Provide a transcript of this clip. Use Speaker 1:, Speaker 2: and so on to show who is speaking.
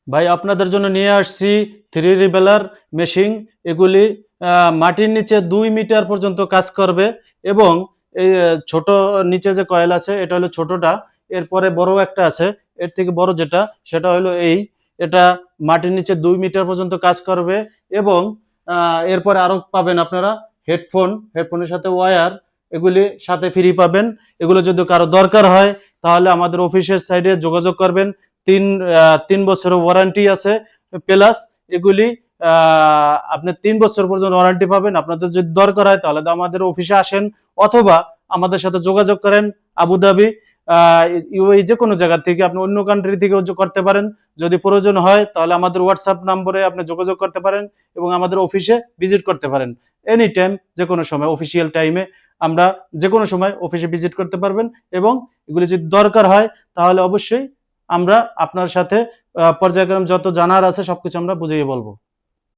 Speaker 1: ভাই আপনাদের জন্য নিয়ে আসছি 3D বেলার মেশিন। এগুলি মাটির নিচে 2 মিটার পর্যন্ত কাজ করবে এবং এই ছোট নিচে যে কয়েল আছে এটা হলো ছোটটা, এরপরে বড় একটা আছে, এর থেকে বড় যেটা সেটা হলো এটা মাটির নিচে 2 মিটার পর্যন্ত কাজ করবে এবং এরপরে আরো পাবেন আপনারা হেডফোনের সাথে ওয়্যার, এগুলি সাথে ফ্রি পাবেন। এগুলো যদি কারো দরকার হয় তাহলে আমাদের অফিসের সাইডে যোগাযোগ করবেন। 3 বছরের ওয়ারেন্টি আছে, প্লাস এগুলি আপনি 3 বছর পর্যন্ত ওয়ারেন্টি পাবেন। আপনাদের যদি দরকার হয় তাহলে আমাদের অফিসে আসেন অথবা আমাদের সাথে যোগাযোগ করেন। আবুধাবি, ইউএই যে কোনো জায়গা থেকে, আপনি অন্য কান্ট্রি থেকেও করতে পারেন। যদি প্রয়োজন হয় তাহলে আমাদের হোয়াটসঅ্যাপ নম্বরে আপনি যোগাযোগ করতে পারেন এবং আমাদের অফিসে ভিজিট করতে পারেন। এনি টাইম, যে কোনো সময়, অফিসিয়াল টাইমে আমরা যে কোনো সময় অফিসে ভিজিট করতে পারবেন। এবং এগুলি যদি দরকার হয় তাহলে অবশ্যই আমরা আপনার সাথে পর্যায়ক্রম যত জানার আছে সবকিছু আমরা বুঝিয়ে বলবো।